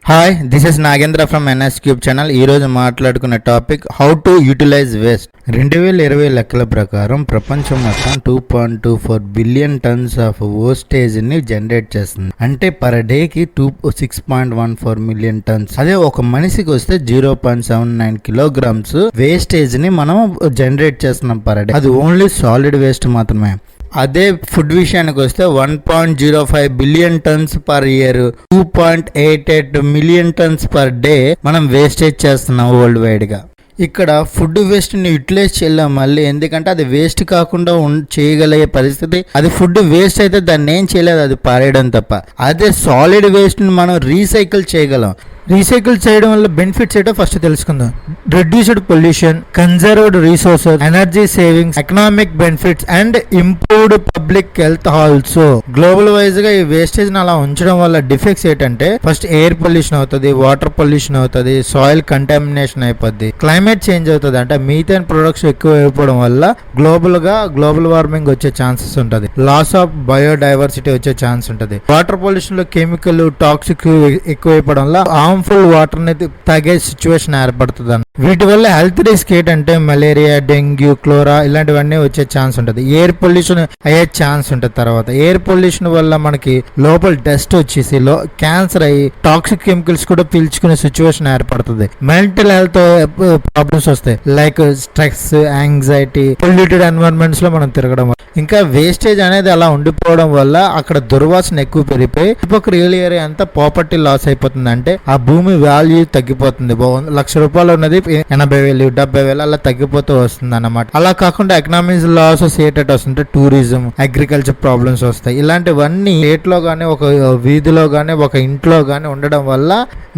Hi, this is Nagendra from NS Cube channel. ఈరోజు మాట్లాడుకున్న topic how to utilise waste. 2020 లెక్కల ప్రకారం ప్రపంచం మొత్తం 2.24 బిలియన్ టన్స్ ఆఫ్ వేస్టేజ్ని జనరేట్ చేస్తుంది. అంటే పర్ డేకి 6.14 మిలియన్ టన్స్. అదే ఒక మనిషికి వస్తే 0.79 కిలోగ్రామ్స్ వేస్టేజ్ని మనం జనరేట్ చేస్తున్నాం పర్ డే. అది ఓన్లీ సాలిడ్ వేస్ట్ మాత్రమే. అదే ఫుడ్ విషయానికి వస్తే 1.05 billion turns per year, 2.88 million tons per day మనం వేస్టేజ్ చేస్తున్నాం వరల్డ్ వైడ్ గా. ఇక్కడ ఫుడ్ వేస్ట్ ని యూటిలైజ్ చేయలేం మళ్ళీ, ఎందుకంటే అది వేస్ట్ కాకుండా చేయగలిగే పరిస్థితి. అది ఫుడ్ వేస్ట్ అయితే దాన్ని ఏం చేయలేదు, అది పారేయడం తప్ప. అదే సాలిడ్ వేస్ట్ ని మనం రీసైకిల్ చేయగలం. రీసైకిల్ చేయడం వల్ల బెనిఫిట్స్ ఏంటో ఫస్ట్ తెలుసుకుందాం. Reduced pollution, conserved resources, energy savings, economic benefits and improved public health. Also global wise గా ఈ వేస్టేజ్ అలా ఉంచడం వల్ల డిఫెక్ట్స్ ఏంటంటే ఫస్ట్ ఎయిర్ పొల్యూషన్ అవుతుంది, వాటర్ పొల్యూషన్ అవుతుంది, సాయిల్ కంటామినేషన్ అయిపోద్ది, క్లైమేట్ చేంజ్ అవుతుంది. అంటే మీథేన్ ప్రొడక్ట్స్ ఎక్కువ అయిపోవడం వల్ల గ్లోబల్ వార్మింగ్ వచ్చే ఛాన్సెస్ ఉంటుంది. లాస్ ఆఫ్ బయోడైవర్సిటీ వచ్చే ఛాన్స్ ఉంటుంది. వాటర్ పొల్యూషన్ లో కెమికల్ టాక్సిక్ ఎక్కువైపోవడం వల్ల హార్మ్ఫుల్ వాటర్ అనేది తాగే సిచ్యువేషన్ ఏర్పడుతుంది. వీటి వల్ల హెల్త్ రిస్క్ ఏంటంటే మలేరియా, డెంగ్యూ, క్లోరా ఇలాంటివన్నీ వచ్చే ఛాన్స్ ఉంటుంది. ఎయిర్ పొల్యూషన్ అయ్యే ఛాన్స్ ఉంటుంది. తర్వాత ఎయిర్ పొల్యూషన్ వల్ల మనకి లోపల డస్ట్ వచ్చేసి క్యాన్సర్ అయ్యి టాక్సిక్ కెమికల్స్ కూడా పీల్చుకునే సిచ్యువేషన్ ఏర్పడుతుంది. మెంటల్ హెల్త్ ప్రాబ్లమ్స్ వస్తాయి, like stress, anxiety, polluted environments లో మనం తిరగడం. ఇంకా వేస్టేజ్ అనేది అలా ఉండిపోవడం వల్ల అక్కడ దుర్వాసన ఎక్కువ పెరిగిపోయి ఒక రియల్ ఏరియా అంతా ప్రాపర్టీ లాస్ అయిపోతుంది. అంటే ఆ భూమి వాల్యూ తగ్గిపోతుంది. ₹1,00,000 ఉన్నది 80,000, 70,000 అలా తగ్గిపోతూ వస్తుంది అన్నమాట. అలా కాకుండా ఎకనామిక్ లాసెస్ ఏటట్టు వస్తుంటే టూరిజం, అగ్రికల్చర్ ప్రాబ్లమ్స్ వస్తాయి. ఇలాంటివన్నీ స్టేట్ లో గానీ, ఒక వీధిలో గానీ, ఒక ఇంట్లో గానీ ఉండడం వల్ల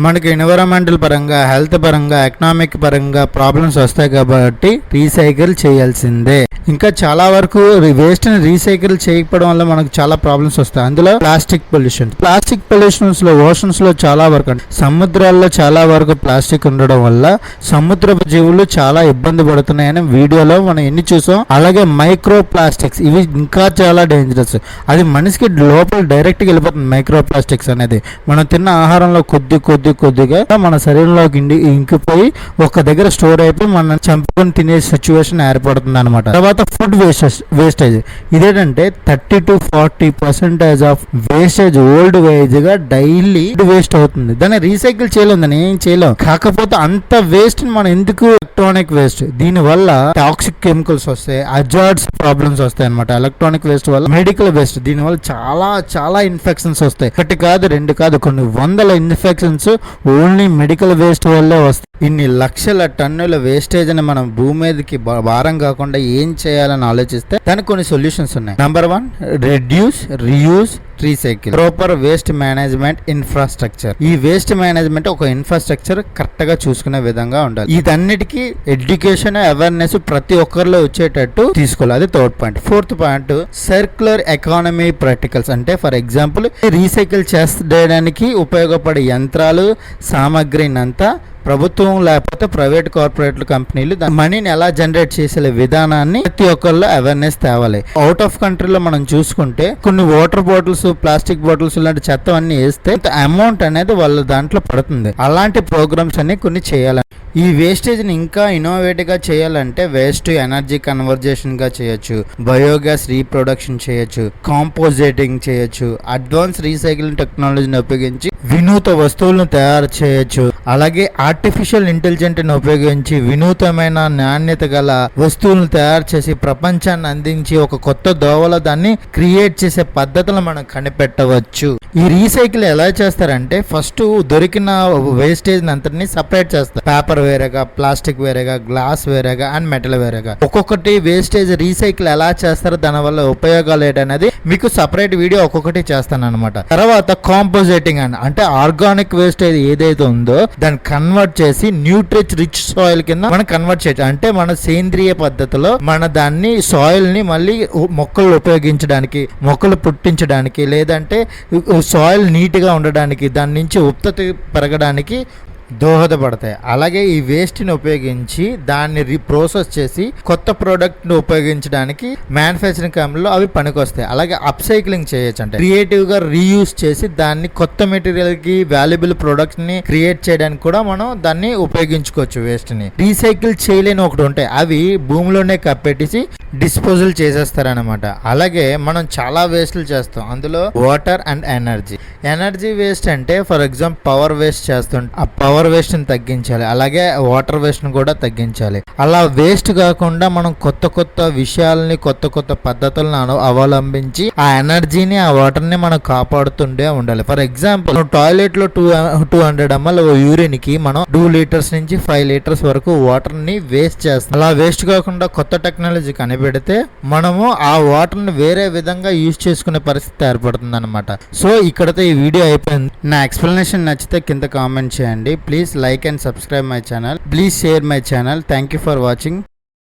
మనకి ఎన్విరాన్మెంటల్ పరంగా, హెల్త్ పరంగా, ఎకనామిక్ పరంగా ప్రాబ్లమ్స్ వస్తాయి. కాబట్టి రీసైకిల్ చేయాల్సిందే. ఇంకా చాలా వరకు వేస్ట్ ని రీసైకిల్ చేయకపోవడం వల్ల మనకు చాలా ప్రాబ్లమ్స్ వస్తాయి. అందులో ప్లాస్టిక్ పొల్యూషన్స్ లో, ఓషన్స్ లో చాలా వరకు, సముద్రాల్లో చాలా వరకు ప్లాస్టిక్ ఉండడం వల్ల సముద్రపు జీవులు చాలా ఇబ్బంది పడుతున్నాయని వీడియోలో మనం ఎన్ని చూసాం. అలాగే మైక్రో ప్లాస్టిక్స్, ఇవి ఇంకా చాలా డేంజరస్. అది మనిషికి లోపల డైరెక్ట్ గా వెళ్ళిపోతుంది. మైక్రో ప్లాస్టిక్స్ అనేది మనం తిన్న ఆహారంలో కొద్దిగా మన శరీరంలోకి ఇంకిపోయి ఒక దగ్గర స్టోర్ అయిపోయి మనం చంపుకొని తినే సిచ్యువేషన్ ఏర్పడుతుంది అనమాట. తర్వాత ఫుడ్ వేస్టేజ్ ఇదేంటంటే 30-40% ఆఫ్ వేస్టేజ్ వరల్డ్ వైజ్ గా డైలీ వేస్ట్ అవుతుంది. దాన్ని రీసైకిల్ చేయలేం, దాన్ని ఏం చేయలేం. కాకపోతే అంత వేస్ట్ మనం ఎందుకు, ఎలక్ట్రానిక్ వేస్ట్, దీని వల్ల టాక్సిక్ కెమికల్స్ వస్తాయి, అజార్డ్స్ ప్రాబ్లమ్స్ వస్తాయి అనమాట. ఎలక్ట్రానిక్ వేస్ట్ వల్ల మెడికల్ వేస్ట్, దీని వల్ల చాలా ఇన్ఫెక్షన్స్ వస్తాయి. ఒకటి కాదు, రెండు కాదు, కొన్ని వందల ఇన్ఫెక్షన్స్ ఓన్లీ మెడికల్ వేస్ట్ వల్లే వస్తాయి. ఇన్ని లక్షల టన్నుల వేస్టేజ్ అని మనం భూమి మీదకి భారం కాకుండా ఏం చేయాలని ఆలోచిస్తే దానికి కొన్ని సొల్యూషన్స్ ఉన్నాయి. Number 1, reduce, reuse, recycle. Proper waste management infrastructure. ఈ వేస్ట్ మేనేజ్మెంట్ ఒక ఇన్ఫ్రాస్ట్రక్చర్ కరెక్ట్ గా చూసుకునే విధంగా ఉండాలి. ఇదన్నిటికీ ఎడ్యుకేషన్, అవేర్నెస్ ప్రతి ఒక్కరిలో వచ్చేటట్టు తీసుకోవాలి. అది third point. Fourth point, circular economy practicals. అంటే ఫర్ ఎగ్జాంపుల్ రీసైకిల్ చేయడానికి ఉపయోగపడే యంత్రాలు, సామాగ్రినంతా ప్రభుత్వం లేకపోతే ప్రైవేట్ కార్పొరేట్ కంపెనీలు మనీని ఎలా జనరేట్ చేసే విధానాన్ని ప్రతి ఒక్కరిలో అవేర్నెస్ తేవాలి. అవుట్ ఆఫ్ కంట్రీలో మనం చూసుకుంటే కొన్ని వాటర్ బాటిల్స్, ప్లాస్టిక్ బాటిల్స్ ఇలాంటి చెత్త అన్ని వేస్తే అమౌంట్ అనేది వాళ్ళ దాంట్లో పడుతుంది. అలాంటి ప్రోగ్రామ్స్ అన్ని కొన్ని చేయాలి. ఈ వేస్టేజ్ ని ఇంకా ఇన్నోవేటివ్ గా చేయాలంటే వేస్ట్ ఎనర్జీ కన్వర్జేషన్ గా చేయొచ్చు, బయోగ్యాస్ రీప్రొడక్షన్ చేయొచ్చు, కాంపోజిటింగ్ చేయొచ్చు, అడ్వాన్స్ రీసైక్లింగ్ టెక్నాలజీని ఉపయోగించి వినూత వస్తువులను తయారు చేయొచ్చు. అలాగే ఆర్టిఫిషియల్ ఇంటెలిజెంట్ ని ఉపయోగించి వినూతమైన నాణ్యత గల వస్తువులను తయారు చేసి ప్రపంచాన్ని అందించి ఒక కొత్త దోవలో దాన్ని క్రియేట్ చేసే పద్ధతులను మనం కనిపెట్టవచ్చు. ఈ రీసైకిల్ ఎలా చేస్తారంటే ఫస్ట్ దొరికిన వేస్టేజ్ అంతటిని సపరేట్ చేస్తారు. పేపర్ వేరేగా, ప్లాస్టిక్ వేరేగా, గ్లాస్ వేరేగా అండ్ మెటల్ వేరేగా. ఒక్కొక్కటి వేస్టేజ్ రీసైకిల్ ఎలా చేస్తారో దాని వల్ల ఉపయోగాలు ఏంటనేది మీకు సపరేట్ వీడియో ఒక్కొక్కటి చేస్తాను అనమాట. తర్వాత కాంపోజిటింగ్ అంటే ఆర్గానిక్ వేస్టేజ్ ఏదైతే ఉందో దాన్ని కన్వర్ట్ చేసి న్యూట్రిచ్ రిచ్ సాయిల్ కింద మనం కన్వర్ట్ చేయొచ్చు. అంటే మన సేంద్రియ పద్ధతిలో మన దాన్ని సాయిల్ ని మళ్ళీ మొక్కలు ఉపయోగించడానికి, మొక్కలు పుట్టించడానికి, లేదంటే సాయిల్ నీట్ గా ఉండడానికి, దాని నుంచి ఉత్పత్తి పెరగడానికి దోహదపడతాయి. అలాగే ఈ వేస్ట్ని ఉపయోగించి దాన్ని ప్రాసెస్ చేసి కొత్త ప్రోడక్ట్ని ఉపయోగించడానికి మ్యానుఫ్యాక్చరింగ్ కంపెనీలో అవి పనికొస్తాయి. అలాగే అప్సైక్లింగ్ చేయొచ్చు, అంటే క్రియేటివ్గా రీయూజ్ చేసి దాన్ని కొత్త మెటీరియల్కి వాల్యుబుల్ ప్రోడక్ట్ని క్రియేట్ చేయడానికి కూడా మనం దాన్ని ఉపయోగించుకోవచ్చు. వేస్ట్ని రీసైకిల్ చేయలేని ఒకటి ఉంటాయి, అవి భూమిలోనే కప్పెట్టేసి డిస్పోజల్ చేసేస్తారనమాట. అలాగే మనం చాలా వేస్ట్లు చేస్తాం, అందులో వాటర్ అండ్ ఎనర్జీ వేస్ట్ అంటే ఫర్ ఎగ్జాంపుల్ పవర్ వేస్ట్ చేస్తుంటే ఆ పవర్ వేస్ట్ని తగ్గించాలి, అలాగే వాటర్ వేస్ట్ని కూడా తగ్గించాలి. అలా వేస్ట్ కాకుండా మనం కొత్త కొత్త విషయాలని కొత్త కొత్త పద్ధతులను అవలంబించి ఆ ఎనర్జీని ఆ వాటర్ని మనం కాపాడుతుండే ఉండాలి. ఫర్ ఎగ్జాంపుల్ టాయిలెట్లో 200 ml యూరిన్కి మనం 2 లీటర్స్ నుంచి 5 లీటర్స్ వరకు వాటర్ని వేస్ట్ చేస్తాం. అలా వేస్ట్ కాకుండా కొత్త టెక్నాలజీ కనిపెడితే మనము ఆ వాటర్ని వేరే విధంగా యూజ్ చేసుకునే పరిస్థితి ఏర్పడుతుంది అనమాట. సో ఇక్కడతో ఈ వీడియో అయిపోయింది. నా ఎక్స్ప్లెనేషన్ నచ్చితే కింద కామెంట్ చేయండి. Please like and subscribe my channel. Please share my channel. Thank you for watching.